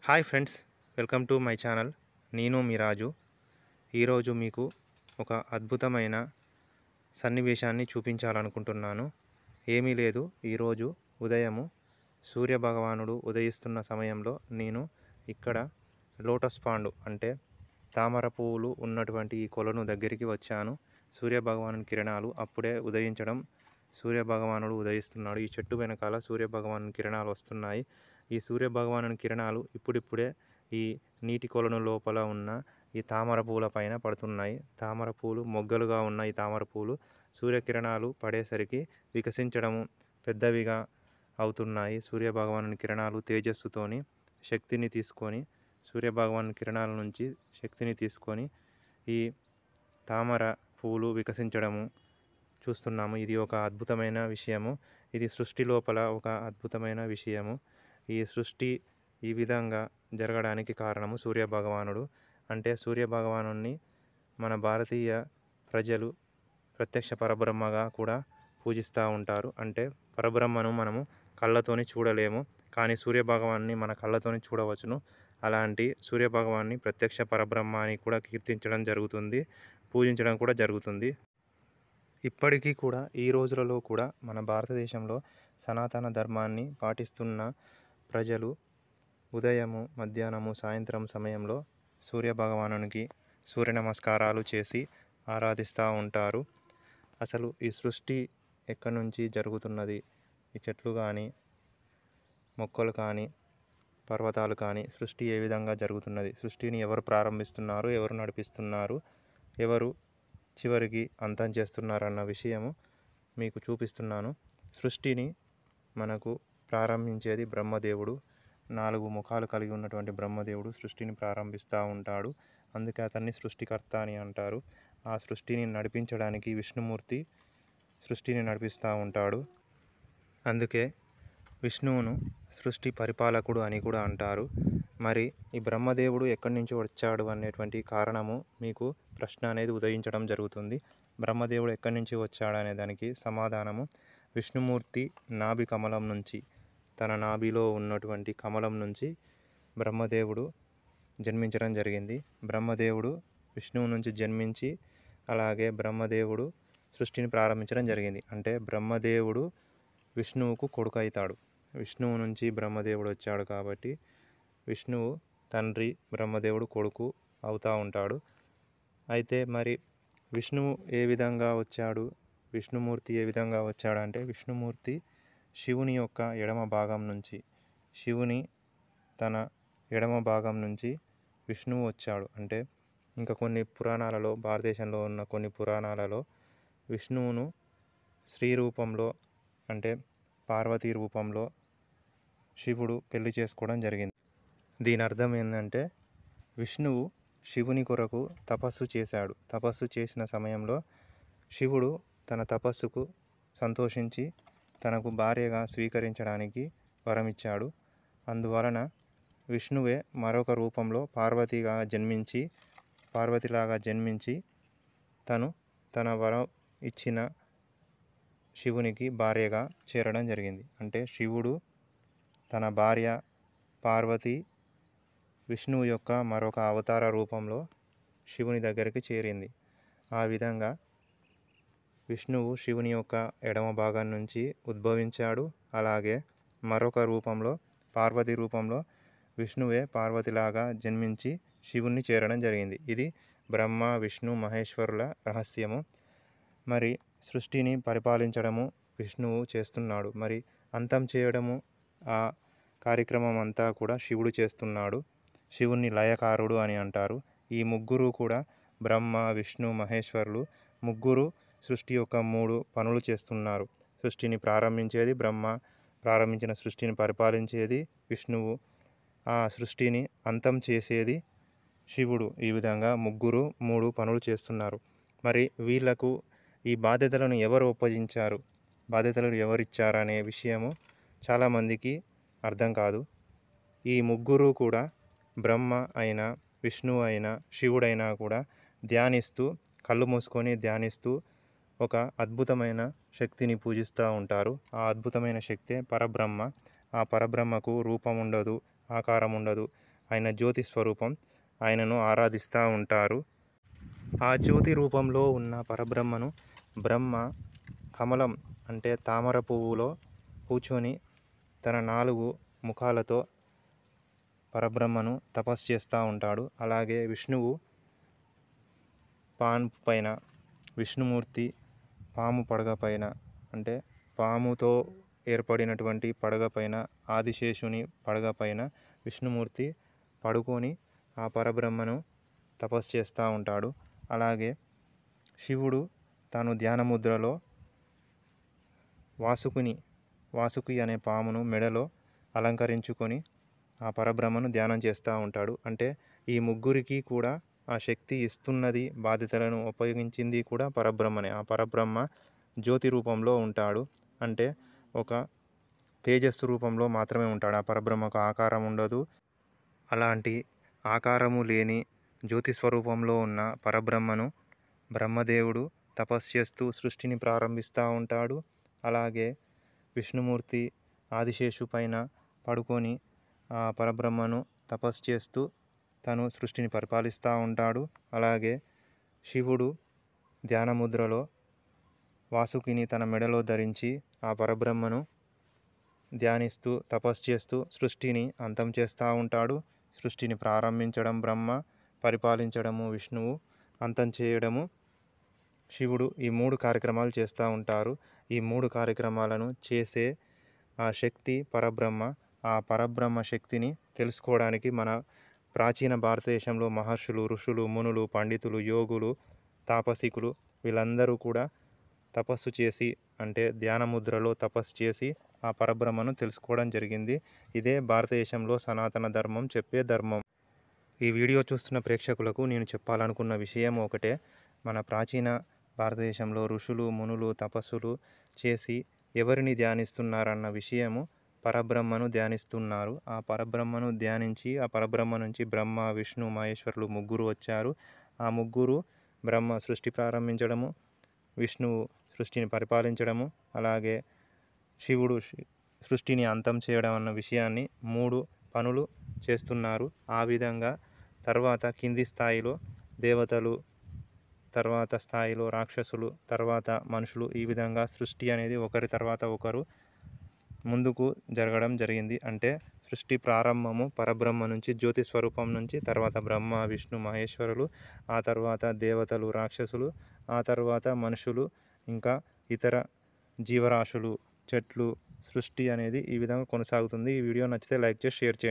Hi friends, welcome to my channel. నేను మీ రాజు. ఈరోజు మీకు ఒక అద్భుతమైన సన్నివేశాన్ని చూపించాలనుకుంటున్నాను. ఏమీ లేదు, ఈరోజు ఉదయము సూర్యభగవానుడు ఉదయిస్తున్న సమయంలో నేను ఇక్కడ లోటస్ పాండ్ అంటే తామర పువ్వులు ఉన్నటువంటి ఈ కొలను దగ్గరికి వచ్చాను. సూర్యభగవాను కిరణాలు అప్పుడే ఉదయించడం, సూర్యభగవానుడు ఉదయిస్తున్నాడు. ఈ చెట్టు వెనకాల సూర్యభగవాను కిరణాలు వస్తున్నాయి. ఈ సూర్యభగవాను కిరణాలు ఇప్పుడిప్పుడే ఈ నీటి కొలను లోపల ఉన్న ఈ తామర పూల పైన పడుతున్నాయి. తామర పూలు మొగ్గలుగా ఉన్న ఈ తామర పూలు సూర్యకిరణాలు పడేసరికి వికసించడము, పెద్దవిగా అవుతున్నాయి. సూర్యభగవాను కిరణాలు తేజస్సుతోని శక్తిని తీసుకొని, సూర్యభగవాను కిరణాల నుంచి శక్తిని తీసుకొని ఈ తామర పూలు వికసించడము చూస్తున్నాము. ఇది ఒక అద్భుతమైన విషయము. ఇది సృష్టి లోపల ఒక అద్భుతమైన విషయము. ఈ సృష్టి ఈ విధంగా జరగడానికి కారణము సూర్యభగవానుడు. అంటే సూర్యభగవానుని మన భారతీయ ప్రజలు ప్రత్యక్ష పరబ్రహ్మగా కూడా పూజిస్తూ ఉంటారు. అంటే పరబ్రహ్మను మనము కళ్ళతోని చూడలేము, కానీ సూర్యభగవాన్ని మన కళ్ళతోని చూడవచ్చును. అలాంటి సూర్యభగవాన్ని ప్రత్యక్ష పరబ్రహ్మ అని కూడా కీర్తించడం జరుగుతుంది, పూజించడం కూడా జరుగుతుంది. ఇప్పటికీ కూడా ఈ రోజులలో కూడా మన భారతదేశంలో సనాతన ధర్మాన్ని పాటిస్తున్న ప్రజలు ఉదయము, మధ్యాహ్నము, సాయంత్రం సమయంలో సూర్యభగవానునికి సూర్య నమస్కారాలు చేసి ఆరాధిస్తూ ఉంటారు. అసలు ఈ సృష్టి ఎక్కడి నుంచి జరుగుతున్నది, ఈ చెట్లు కానీ, మొక్కలు కానీ, పర్వతాలు కానీ, సృష్టి ఏ విధంగా జరుగుతున్నది, సృష్టిని ఎవరు ప్రారంభిస్తున్నారు, ఎవరు నడిపిస్తున్నారు, ఎవరు చివరికి అంతం చేస్తున్నారన్న విషయము మీకు చూపిస్తున్నాను. సృష్టిని మనకు ప్రారంభించేది బ్రహ్మదేవుడు. 4 ముఖాలు కలిగి ఉన్నటువంటి బ్రహ్మదేవుడు సృష్టిని ప్రారంభిస్తూ ఉంటాడు. అందుకే అతన్ని సృష్టికర్త అని అంటారు. ఆ సృష్టిని నడిపించడానికి విష్ణుమూర్తి సృష్టిని నడిపిస్తూ ఉంటాడు. అందుకే విష్ణువును సృష్టి పరిపాలకుడు అని కూడా అంటారు. మరి ఈ బ్రహ్మదేవుడు ఎక్కడి నుంచి వచ్చాడు అనేటువంటి కారణము మీకు ప్రశ్న అనేది ఉదయించడం జరుగుతుంది. బ్రహ్మదేవుడు ఎక్కడి నుంచి వచ్చాడు అనే దానికి సమాధానము విష్ణుమూర్తి నాభి కమలం నుంచి, తన నాభిలో ఉన్నటువంటి కమలం నుంచి బ్రహ్మదేవుడు జన్మించడం జరిగింది. బ్రహ్మదేవుడు విష్ణువు నుంచి జన్మించి అలాగే బ్రహ్మదేవుడు సృష్టిని ప్రారంభించడం జరిగింది. అంటే బ్రహ్మదేవుడు విష్ణువుకు కొడుకు అవుతాడు. విష్ణువు నుంచి బ్రహ్మదేవుడు వచ్చాడు కాబట్టి విష్ణువు తండ్రి, బ్రహ్మదేవుడు కొడుకు అవుతూ ఉంటాడు. అయితే మరి విష్ణువు ఏ విధంగా వచ్చాడు, విష్ణుమూర్తి ఏ విధంగా వచ్చాడంటే విష్ణుమూర్తి శివుని యొక్క ఎడమ భాగం నుంచి, శివుని తన ఎడమ భాగం నుంచి విష్ణువు వచ్చాడు. అంటే ఇంకా కొన్ని పురాణాలలో, భారతదేశంలో ఉన్న కొన్ని పురాణాలలో విష్ణువును స్త్రీ రూపంలో అంటే పార్వతీ రూపంలో శివుడు పెళ్లి చేసుకోవడం జరిగింది. దీని అర్థం ఏంటంటే విష్ణువు శివుని కొరకు తపస్సు చేశాడు. తపస్సు చేసిన సమయంలో శివుడు తన తపస్సుకు సంతోషించి తనకు భార్యగా స్వీకరించడానికి వరమిచ్చాడు. అందువలన విష్ణువే మరొక రూపంలో పార్వతిలాగా జన్మించి తను తన వరం ఇచ్చిన శివునికి భార్యగా చేరడం జరిగింది. అంటే శివుడు తన భార్య పార్వతి విష్ణువు యొక్క మరొక అవతార రూపంలో శివుని దగ్గరికి చేరింది. ఆ విధంగా విష్ణువు శివుని యొక్క ఎడమ భాగం నుంచి ఉద్భవించాడు. అలాగే మరొక రూపంలో, పార్వతి రూపంలో విష్ణువే పార్వతిలాగా జన్మించి శివుణ్ణి చేరడం జరిగింది. ఇది బ్రహ్మ, విష్ణు, మహేశ్వరుల రహస్యము. మరి సృష్టిని పరిపాలించడము విష్ణువు చేస్తున్నాడు. మరి అంతం చేయడము, ఆ కార్యక్రమం అంతా కూడా శివుడు చేస్తున్నాడు. శివుణ్ణి లయకారుడు అని అంటారు. ఈ ముగ్గురు కూడా బ్రహ్మ, విష్ణు, మహేశ్వరులు ముగ్గురు సృష్టి యొక్క 3 పనులు చేస్తున్నారు. సృష్టిని ప్రారంభించేది బ్రహ్మ, ప్రారంభించిన సృష్టిని పరిపాలించేది విష్ణువు, ఆ సృష్టిని అంతం చేసేది శివుడు. ఈ విధంగా ముగ్గురు 3 పనులు చేస్తున్నారు. మరి వీళ్లకు ఈ బాధ్యతలను ఎవరు ఒప్పగించారు, బాధ్యతలను ఎవరిచ్చారనే విషయము చాలామందికి అర్థం కాదు. ఈ ముగ్గురు కూడా బ్రహ్మ అయినా, విష్ణువు అయినా, శివుడైనా కూడా ధ్యానిస్తూ, కళ్ళు మూసుకొని ధ్యానిస్తూ ఒక అద్భుతమైన శక్తిని పూజిస్తూ ఉంటారు. ఆ అద్భుతమైన శక్తే పరబ్రహ్మ. ఆ పరబ్రహ్మకు రూపం ఉండదు, ఆకారం ఉండదు. ఆయన జ్యోతి స్వరూపం. ఆయనను ఆరాధిస్తూ ఉంటారు. ఆ జ్యోతి రూపంలో ఉన్న పరబ్రహ్మను బ్రహ్మ కమలం అంటే తామర పువ్వులో కూర్చొని తన 4 ముఖాలతో పరబ్రహ్మను తపస్సు చేస్తూ ఉంటాడు. అలాగే విష్ణువు పాన్పు పైన, విష్ణుమూర్తి పాము పడగ పైన అంటే పాముతో ఏర్పడినటువంటి పడగ పైన, ఆదిశేషుని పడగ పైన విష్ణుమూర్తి పడుకొని ఆ పరబ్రహ్మను తపస్సు చేస్తూ ఉంటాడు. అలాగే శివుడు తాను ధ్యానముద్రలో వాసుకి అనే పామును మెడలో అలంకరించుకొని ఆ పరబ్రహ్మను ధ్యానం చేస్తూ ఉంటాడు. అంటే ఈ ముగ్గురికి కూడా ఆ శక్తి ఇస్తున్నది, బాధ్యతలను ఉపయోగించింది కూడా పరబ్రహ్మనే. ఆ పరబ్రహ్మ జ్యోతి రూపంలో ఉంటాడు. అంటే ఒక తేజస్సు రూపంలో మాత్రమే ఉంటాడు. ఆ పరబ్రహ్మకు ఆకారం ఉండదు. అలాంటి ఆకారము లేని జ్యోతి స్వరూపంలో ఉన్న పరబ్రహ్మను బ్రహ్మదేవుడు తపస్సు చేస్తూ సృష్టిని ప్రారంభిస్తూ ఉంటాడు. అలాగే విష్ణుమూర్తి ఆదిశేషు పైన పడుకొని ఆ పరబ్రహ్మను తపస్సు చేస్తూ తను సృష్టిని పరిపాలిస్తూ ఉంటాడు. అలాగే శివుడు ధ్యానముద్రలో వాసుకిని తన మెడలో ధరించి ఆ పరబ్రహ్మను ధ్యానిస్తూ తపస్సు చేస్తూ సృష్టిని అంతం చేస్తూ ఉంటాడు. సృష్టిని ప్రారంభించడం బ్రహ్మ, పరిపాలించడము విష్ణువు, అంతం చేయడము శివుడు. ఈ 3 కార్యక్రమాలు చేస్తూ ఉంటారు. ఈ 3 కార్యక్రమాలను చేసే ఆ శక్తి పరబ్రహ్మ. ఆ పరబ్రహ్మ శక్తిని తెలుసుకోవడానికి మన ప్రాచీన భారతదేశంలో మహర్షులు, ఋషులు, మునులు, పండితులు, యోగులు, తాపసికులు వీళ్ళందరూ కూడా తపస్సు చేసి అంటే ధ్యానముద్రలో తపస్సు చేసి ఆ పరబ్రహ్మను తెలుసుకోవడం జరిగింది. ఇదే భారతదేశంలో సనాతన ధర్మం చెప్పే ధర్మం. ఈ వీడియో చూస్తున్న ప్రేక్షకులకు నేను చెప్పాలనుకున్న విషయం ఒకటే. మన ప్రాచీన భారతదేశంలో ఋషులు, మునులు తపస్సులు చేసి ఎవరిని ధ్యానిస్తున్నారన్న విషయము పరబ్రహ్మను ధ్యానిస్తున్నారు. ఆ పరబ్రహ్మను ధ్యానించి ఆ పరబ్రహ్మ నుంచి బ్రహ్మ, విష్ణు, మహేశ్వరులు ముగ్గురు వచ్చారు. ఆ ముగ్గురు బ్రహ్మ సృష్టి ప్రారంభించడము, విష్ణువు సృష్టిని పరిపాలించడము, అలాగే శివుడు సృష్టిని అంతం చేయడం అన్న విషయాన్ని 3 పనులు చేస్తున్నారు. ఆ విధంగా తర్వాత కింది స్థాయిలో దేవతలు, తర్వాత స్థాయిలో రాక్షసులు, తర్వాత మనుషులు, ఈ విధంగా సృష్టి అనేది ఒకరి తర్వాత ఒకరు ముందుకు జరగడం జరిగింది. అంటే సృష్టి ప్రారంభము పరబ్రహ్మ నుంచి, జ్యోతి స్వరూపం నుంచి, తర్వాత బ్రహ్మ, విష్ణు, మహేశ్వరులు, ఆ తర్వాత దేవతలు, రాక్షసులు, ఆ తర్వాత మనుషులు, ఇంకా ఇతర జీవరాశులు, చెట్లు, సృష్టి అనేది ఈ విధంగా కొనసాగుతుంది. ఈ వీడియో నచ్చితే లైక్ చేసి షేర్ చేయండి.